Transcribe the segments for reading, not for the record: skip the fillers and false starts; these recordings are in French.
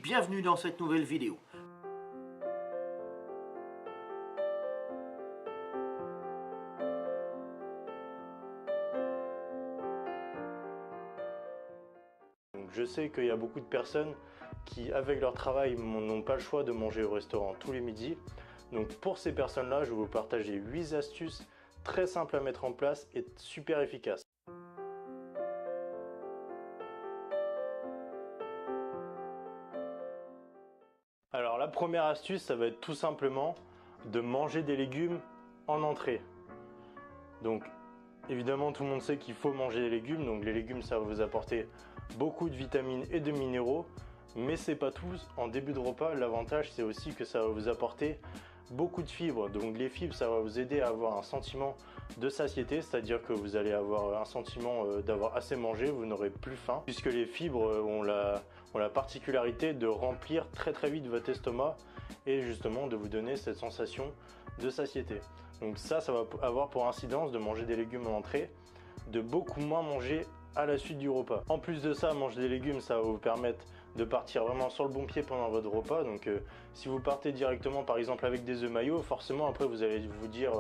bienvenue dans cette nouvelle vidéo. Je sais qu'il y a beaucoup de personnes qui, avec leur travail, n'ont pas le choix de manger au restaurant tous les midis. Donc pour ces personnes-là, je vais vous partager 8 astuces très simples à mettre en place et super efficaces. Alors la première astuce, ça va être tout simplement de manger des légumes en entrée. Donc évidemment, tout le monde sait qu'il faut manger des légumes. Donc les légumes, ça va vous apporter beaucoup de vitamines et de minéraux. Mais c'est pas tout. En début de repas, l'avantage, c'est aussi que ça va vous apporter beaucoup de fibres. Donc les fibres, ça va vous aider à avoir un sentiment de satiété, c'est-à-dire que vous allez avoir un sentiment d'avoir assez mangé, vous n'aurez plus faim, puisque les fibres ont la particularité de remplir très vite votre estomac et justement de vous donner cette sensation de satiété. Donc ça va avoir pour incidence de manger des légumes en entrée, de beaucoup moins manger à la suite du repas. En plus de ça, manger des légumes, ça va vous permettre de partir vraiment sur le bon pied pendant votre repas. Donc si vous partez directement par exemple avec des œufs maillots, forcément après vous allez vous dire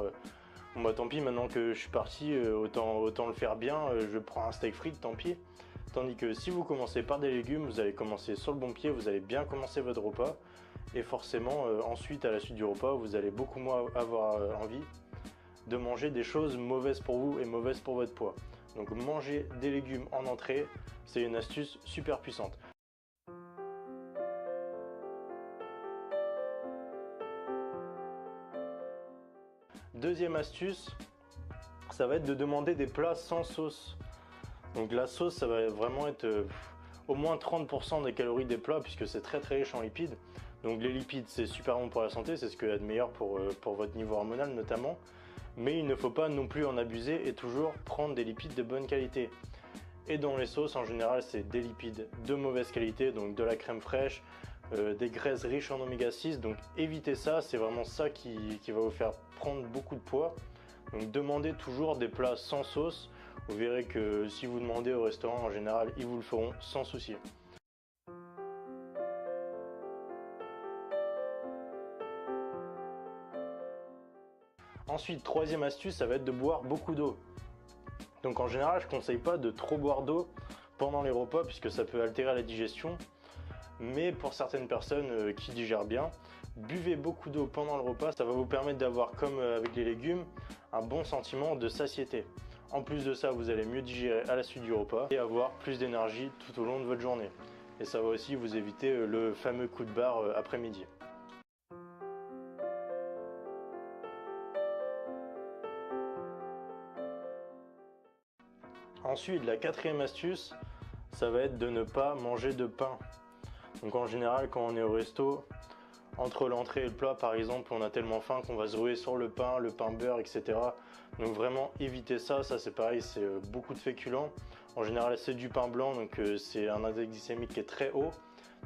bon bah tant pis, maintenant que je suis parti, autant le faire bien, je prends un steak frites, tant pis. Tandis que si vous commencez par des légumes, vous allez commencer sur le bon pied, vous allez bien commencer votre repas. Et forcément ensuite à la suite du repas, vous allez beaucoup moins avoir envie de manger des choses mauvaises pour vous et mauvaises pour votre poids. Donc manger des légumes en entrée, c'est une astuce super puissante. Deuxième astuce, ça va être de demander des plats sans sauce. Donc la sauce, ça va vraiment être au moins 30% des calories des plats, puisque c'est très riche en lipides. Donc les lipides, c'est super bon pour la santé, c'est ce qu'il y a de meilleur pour votre niveau hormonal notamment. Mais il ne faut pas non plus en abuser et toujours prendre des lipides de bonne qualité. Et dans les sauces, en général, c'est des lipides de mauvaise qualité, donc de la crème fraîche, des graisses riches en oméga 6. Donc évitez ça, c'est vraiment ça qui va vous faire prendre beaucoup de poids. Donc demandez toujours des plats sans sauce. Vous verrez que si vous demandez au restaurant, en général, ils vous le feront sans souci. Ensuite, troisième astuce, ça va être de boire beaucoup d'eau. Donc en général, je ne conseille pas de trop boire d'eau pendant les repas puisque ça peut altérer la digestion. Mais pour certaines personnes qui digèrent bien, buvez beaucoup d'eau pendant le repas. Ça va vous permettre d'avoir, comme avec les légumes, un bon sentiment de satiété. En plus de ça, vous allez mieux digérer à la suite du repas et avoir plus d'énergie tout au long de votre journée. Et ça va aussi vous éviter le fameux coup de barre après-midi. Ensuite, la quatrième astuce, ça va être de ne pas manger de pain. Donc en général, quand on est au resto, entre l'entrée et le plat par exemple, on a tellement faim qu'on va se ruer sur le pain beurre, etc. Donc vraiment évitez ça, c'est pareil, c'est beaucoup de féculents. En général c'est du pain blanc, donc c'est un index glycémique qui est très haut.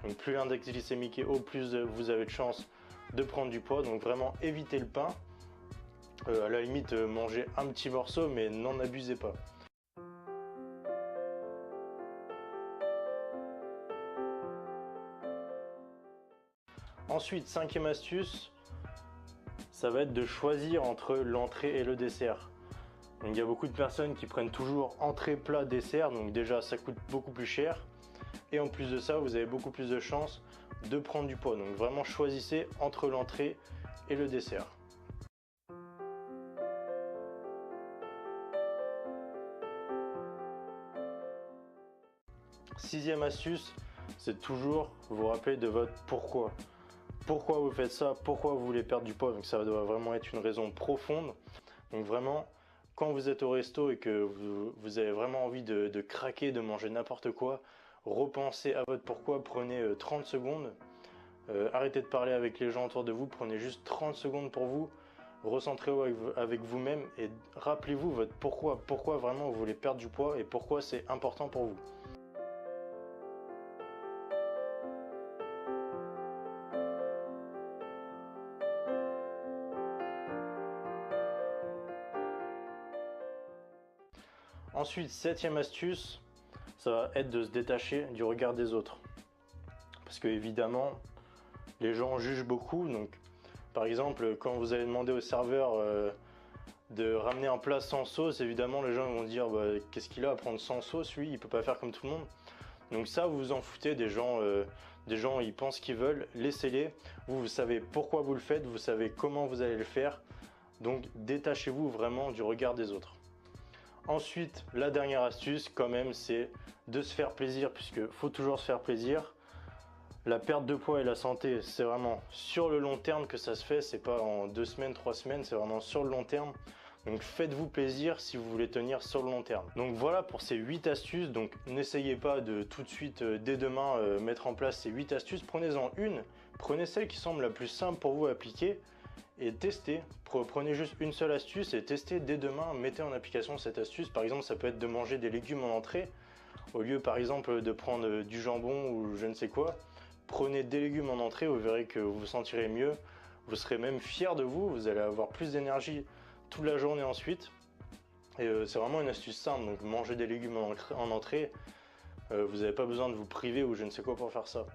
Donc plus l'index glycémique est haut, plus vous avez de chances de prendre du poids. Donc vraiment évitez le pain. À la limite mangez un petit morceau, mais n'en abusez pas. Ensuite, cinquième astuce, ça va être de choisir entre l'entrée et le dessert. Donc, il y a beaucoup de personnes qui prennent toujours entrée, plat, dessert, donc déjà ça coûte beaucoup plus cher. Et en plus de ça, vous avez beaucoup plus de chances de prendre du poids. Donc vraiment choisissez entre l'entrée et le dessert. Sixième astuce, c'est toujours vous rappeler de votre pourquoi. Pourquoi vous faites ça, pourquoi vous voulez perdre du poids, donc ça doit vraiment être une raison profonde. Donc vraiment, quand vous êtes au resto et que vous avez vraiment envie de craquer, de manger n'importe quoi, repensez à votre pourquoi, prenez 30 secondes, arrêtez de parler avec les gens autour de vous, prenez juste 30 secondes pour vous, recentrez-vous avec vous-même et rappelez-vous votre pourquoi vraiment vous voulez perdre du poids et pourquoi c'est important pour vous. Ensuite, septième astuce, ça va être de se détacher du regard des autres. Parce parce que évidemment les gens jugent beaucoup. Donc par exemple, quand vous allez demander au serveur de ramener un plat sans sauce, évidemment les gens vont dire bah, qu'est-ce qu'il a à prendre sans sauce, lui il peut pas faire comme tout le monde. Donc ça, vous vous en foutez, des gens ils pensent ce qu'ils veulent, laissez-les. Vous savez pourquoi vous le faites, vous savez comment vous allez le faire. Donc détachez-vous vraiment du regard des autres. Ensuite, la dernière astuce quand même, c'est de se faire plaisir, puisque faut toujours se faire plaisir. La perte de poids et la santé, c'est vraiment sur le long terme que ça se fait, c'est pas en 2 semaines, 3 semaines, c'est vraiment sur le long terme. Donc faites-vous plaisir si vous voulez tenir sur le long terme. Donc voilà pour ces 8 astuces. Donc n'essayez pas de tout de suite, dès demain, mettre en place ces 8 astuces. Prenez-en une, prenez celle qui semble la plus simple pour vous à appliquer et testez. Prenez juste une seule astuce et testez dès demain, mettez en application cette astuce. Par exemple, ça peut être de manger des légumes en entrée. Au lieu par exemple de prendre du jambon ou je ne sais quoi, prenez des légumes en entrée, vous verrez que vous vous sentirez mieux. Vous serez même fier de vous, vous allez avoir plus d'énergie toute la journée ensuite. Et c'est vraiment une astuce simple, donc manger des légumes en entrée, vous n'avez pas besoin de vous priver ou je ne sais quoi pour faire ça.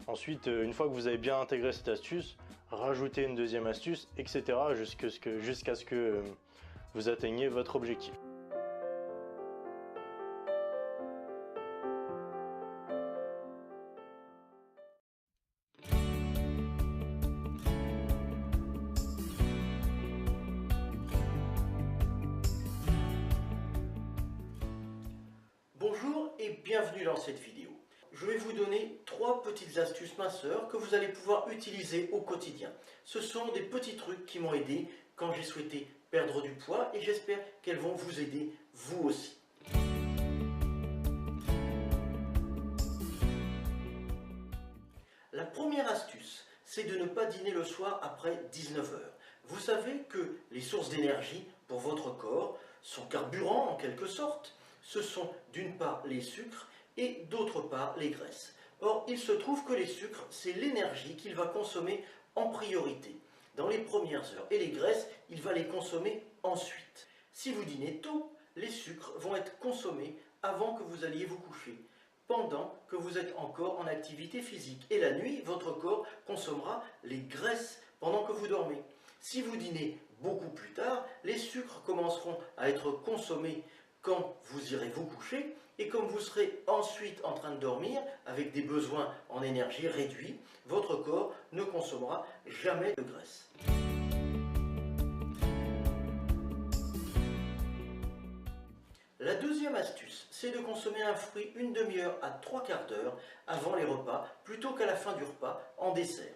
Ensuite, une fois que vous avez bien intégré cette astuce, rajoutez une deuxième astuce, etc. jusqu'à ce que vous atteigniez votre objectif. Bonjour et bienvenue dans cette vidéo. Je vais vous donner 3 petites astuces minceurs que vous allez pouvoir utiliser au quotidien. Ce sont des petits trucs qui m'ont aidé quand j'ai souhaité perdre du poids et j'espère qu'elles vont vous aider vous aussi. La première astuce, c'est de ne pas dîner le soir après 19 h. Vous savez que les sources d'énergie pour votre corps sont carburants en quelque sorte. Ce sont d'une part les sucres et d'autre part les graisses. Or, il se trouve que les sucres, c'est l'énergie qu'il va consommer en priorité dans les premières heures et les graisses, il va les consommer ensuite. Si vous dînez tôt, les sucres vont être consommés avant que vous alliez vous coucher, pendant que vous êtes encore en activité physique. Et la nuit, votre corps consommera les graisses pendant que vous dormez. Si vous dînez beaucoup plus tard, les sucres commenceront à être consommés quand vous irez vous coucher, et comme vous serez ensuite en train de dormir, avec des besoins en énergie réduits, votre corps ne consommera jamais de graisse. La deuxième astuce, c'est de consommer un fruit une demi-heure à 3/4 d'heure avant les repas, plutôt qu'à la fin du repas en dessert.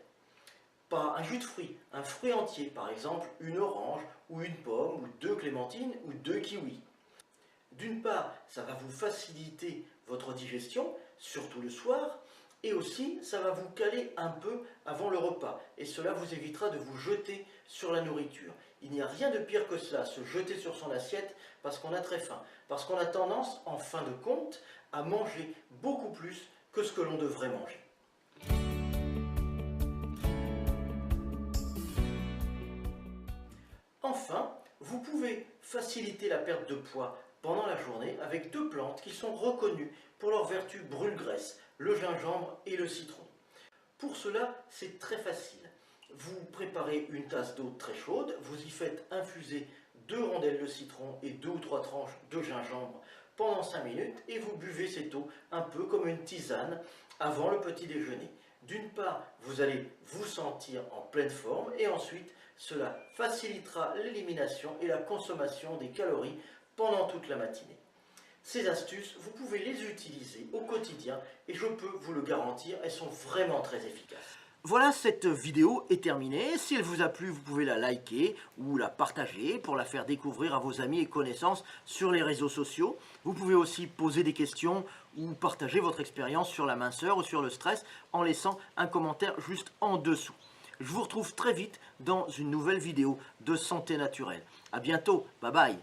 Pas un jus de fruits, un fruit entier, par exemple une orange, ou une pomme, ou 2 clémentines, ou 2 kiwis. D'une part, ça va vous faciliter votre digestion, surtout le soir, et aussi ça va vous caler un peu avant le repas, et cela vous évitera de vous jeter sur la nourriture. Il n'y a rien de pire que cela, se jeter sur son assiette parce qu'on a très faim, parce qu'on a tendance, en fin de compte, à manger beaucoup plus que ce que l'on devrait manger. Enfin, vous pouvez faciliter la perte de poids pendant la journée avec 2 plantes qui sont reconnues pour leur vertu brûle-graisse, le gingembre et le citron. Pour cela, c'est très facile. Vous préparez une tasse d'eau très chaude, vous y faites infuser 2 rondelles de citron et 2 ou 3 tranches de gingembre pendant 5 minutes et vous buvez cette eau un peu comme une tisane avant le petit déjeuner. D'une part, vous allez vous sentir en pleine forme et ensuite, cela facilitera l'élimination et la consommation des calories pendant toute la matinée. Ces astuces, vous pouvez les utiliser au quotidien et je peux vous le garantir, elles sont vraiment très efficaces. Voilà, cette vidéo est terminée. Si elle vous a plu, vous pouvez la liker ou la partager pour la faire découvrir à vos amis et connaissances sur les réseaux sociaux. Vous pouvez aussi poser des questions ou partager votre expérience sur la minceur ou sur le stress en laissant un commentaire juste en dessous. Je vous retrouve très vite dans une nouvelle vidéo de santé naturelle. À bientôt, bye bye.